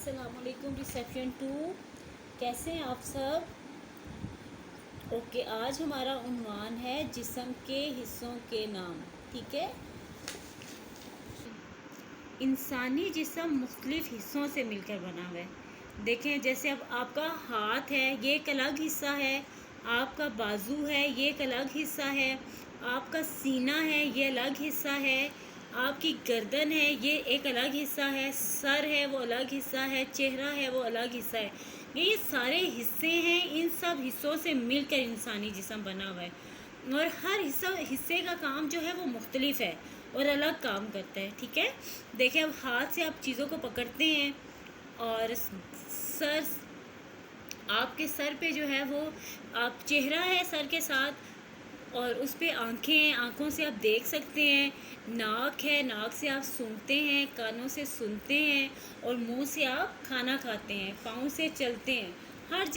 अस्सलामुअलैकुम रिसेप्शन 2। कैसे हैं आप सब? ओके, आज हमारा उन्वान है जिस्म के हिस्सों के नाम। ठीक है। इंसानी जिस्म मुख्तलिफ हिस्सों से मिलकर बना हुआ है। देखें, जैसे अब आपका हाथ है, ये एक अलग हिस्सा है। आपका बाजू है, ये एक अलग हिस्सा है। आपका सीना है, ये अलग हिस्सा है। आपकी गर्दन है, ये एक अलग हिस्सा है। सर है, वो अलग हिस्सा है। चेहरा है, वो अलग हिस्सा है। ये सारे हिस्से हैं। इन सब हिस्सों से मिलकर इंसानी जिस्म बना हुआ है और हर हिस्से का काम जो है वो मुख्तलिफ है और अलग काम करता है। ठीक है। देखिए, अब हाथ से आप चीज़ों को पकड़ते हैं और सर, आपके सर पे जो है वो आप चेहरा है सर के साथ, और उस पे आँखें हैं, आँखों से आप देख सकते हैं। नाक है, नाक से आप सूंघते हैं, कानों से सुनते हैं और मुंह से आप खाना खाते हैं, पाँव से चलते हैं। हर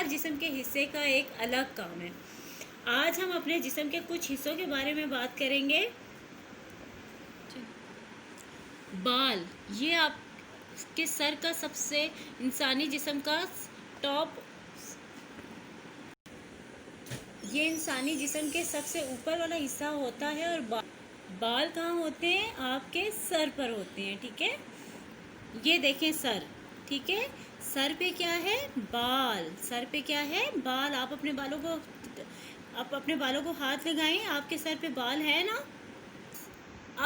जिस्म के हिस्से का एक अलग काम है। आज हम अपने जिस्म के कुछ हिस्सों के बारे में बात करेंगे। बाल, ये आपके सर का सबसे इंसानी जिस्म का टॉप, ये इंसानी जिस्म के सबसे ऊपर वाला हिस्सा होता है। और बाल कहाँ होते हैं? आपके सर पर होते हैं। ठीक है। ये देखें सर। ठीक है। सर पे क्या है? बाल। सर पे क्या है? बाल। आप अपने बालों को हाथ लगाएं, आपके सर पे बाल है ना।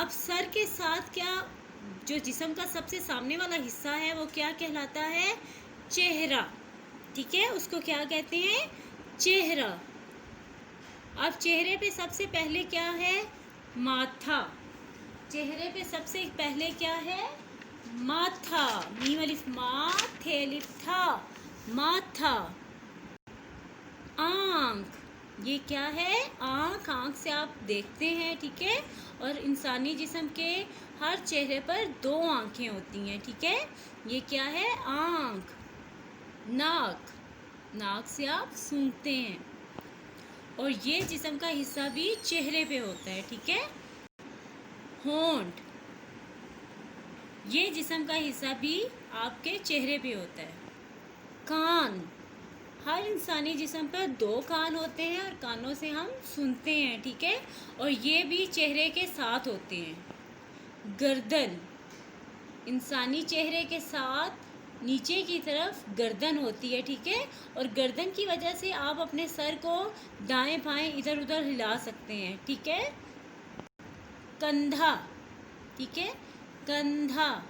अब सर के साथ क्या, जो जिस्म का सबसे सामने वाला हिस्सा है वो क्या कहलाता है? चेहरा। ठीक है, उसको क्या कहते हैं? चेहरा। अब चेहरे पे सबसे पहले क्या है? माथा। चेहरे पे सबसे पहले क्या है? माथा। मीम अलिफ मा, थे अलिफ था, माथा। आँख, ये क्या है? आँख। आँख से आप देखते हैं। ठीक है। और इंसानी जिस्म के हर चेहरे पर दो आँखें होती हैं। ठीक है। ये क्या है? आँख। नाक, नाक से आप सूंघते हैं और ये जिस्म का हिस्सा भी चेहरे पे होता है। ठीक है। होंठ, ये जिस्म का हिस्सा भी आपके चेहरे पे होता है। कान, हर इंसानी जिस्म पर दो कान होते हैं और कानों से हम सुनते हैं। ठीक है। और ये भी चेहरे के साथ होते हैं। गर्दन, इंसानी चेहरे के साथ नीचे की तरफ गर्दन होती है। ठीक है। और गर्दन की वजह से आप अपने सर को दाएं बाएं इधर उधर हिला सकते हैं। ठीक है। कंधा, ठीक है, कंधा,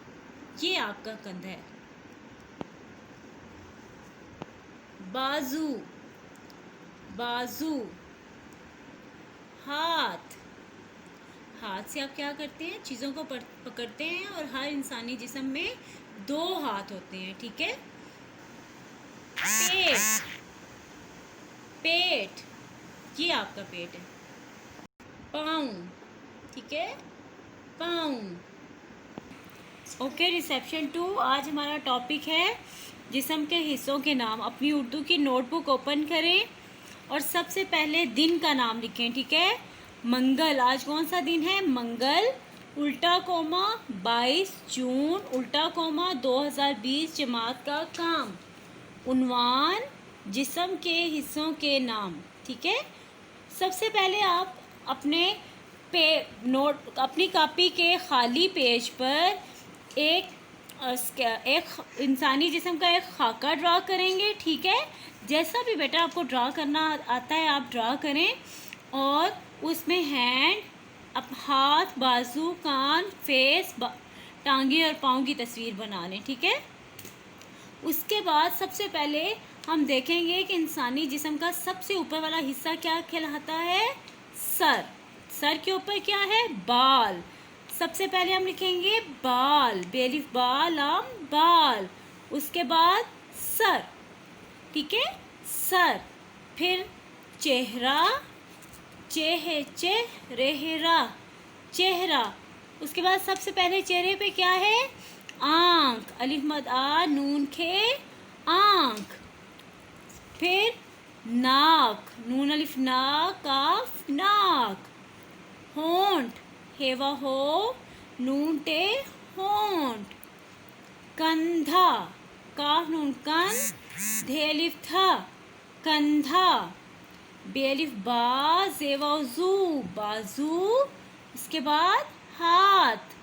ये आपका कंधा है। बाजू, बाजू। हाथ, हाथ से आप क्या करते हैं? चीज़ों को पकड़ते हैं और हर इंसानी जिस्म में दो हाथ होते हैं। ठीक है। पेट, पेट, ये आपका पेट है। पाँव, ठीक है, पाँव। ओके रिसेप्शन 2, आज हमारा टॉपिक है जिस्म के हिस्सों के नाम। अपनी उर्दू की नोटबुक ओपन करें और सबसे पहले दिन का नाम लिखें। ठीक है। मंगल, आज कौन सा दिन है? मंगल, उल्टा कोमा 22 जून, उल्टा कोमा 2020, जमात का काम। उन्वान, जिस्म के हिस्सों के नाम। ठीक है। सबसे पहले आप अपनी कॉपी के खाली पेज पर एक इंसानी जिस्म का एक खाका ड्रा करेंगे। ठीक है। जैसा भी बेटा आपको ड्रा करना आता है आप ड्रा करें और उसमें हैंड, हाथ, बाजू, कान, फेस, टांगे और पाँव की तस्वीर बना लें। ठीक है। उसके बाद सबसे पहले हम देखेंगे कि इंसानी जिस्म का सबसे ऊपर वाला हिस्सा क्या कहलाता है? सर। सर के ऊपर क्या है? बाल। सबसे पहले हम लिखेंगे बाल, बेलिफ बाल, आम बाल। उसके बाद सर। ठीक है, सर। फिर चेहरा, चेहरा, चेहरा। उसके बाद सबसे पहले चेहरे पे क्या है? आँख, अलिफ मद आ नून खे, आँख। फिर नाक, नून अलिफ ना काफ, नाक। होंठ, हेवा हो नून टे, होंठ। कंधा, काफ नून कन, धेलिफ था, कंधा, बेलिफ बा, जेवाजू, बाजू, इसके बाद हाथ,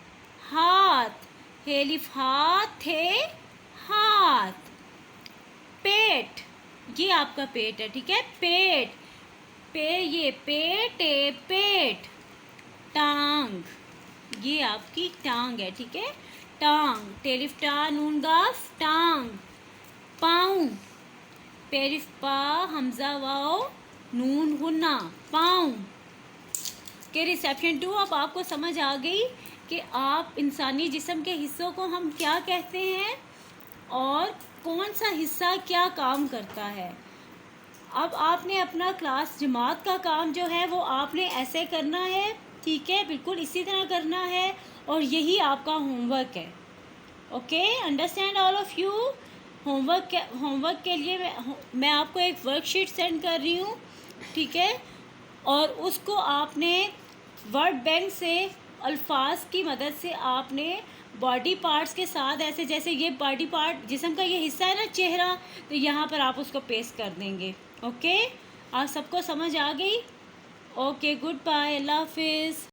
हाथ, हेलिफ हाथ थे, हाथ, पेट, ये आपका पेट है, ठीक है, पेट, ये पेट है, पेट, टांग, ये आपकी टांग है, ठीक है, टांग, टेलिफ टा नून गाफ, टांग, पाँव, पेरिफ पा हमजा वाओ नून गुन्ना, पाँव के। रिसेप्शन 2 अब आपको समझ आ गई कि आप इंसानी जिस्म के हिस्सों को हम क्या कहते हैं और कौन सा हिस्सा क्या काम करता है। अब आपने अपना क्लास जमात का काम जो है वो आपने ऐसे करना है, ठीक है, बिल्कुल इसी तरह करना है और यही आपका होमवर्क है। Okay, understand all of you. Homework के लिए मैं आपको एक वर्कशीट सेंड कर रही हूँ, ठीक है, और उसको आपने वर्ड बैंक से अल्फाज की मदद से आपने बॉडी पार्ट्स के साथ ऐसे, जैसे ये बॉडी पार्ट जिस्म का ये हिस्सा है ना, चेहरा, तो यहाँ पर आप उसको पेस्ट कर देंगे। ओके, आप सबको समझ आ गई? ओके, गुड बाय, अल्लाह हाफिज़।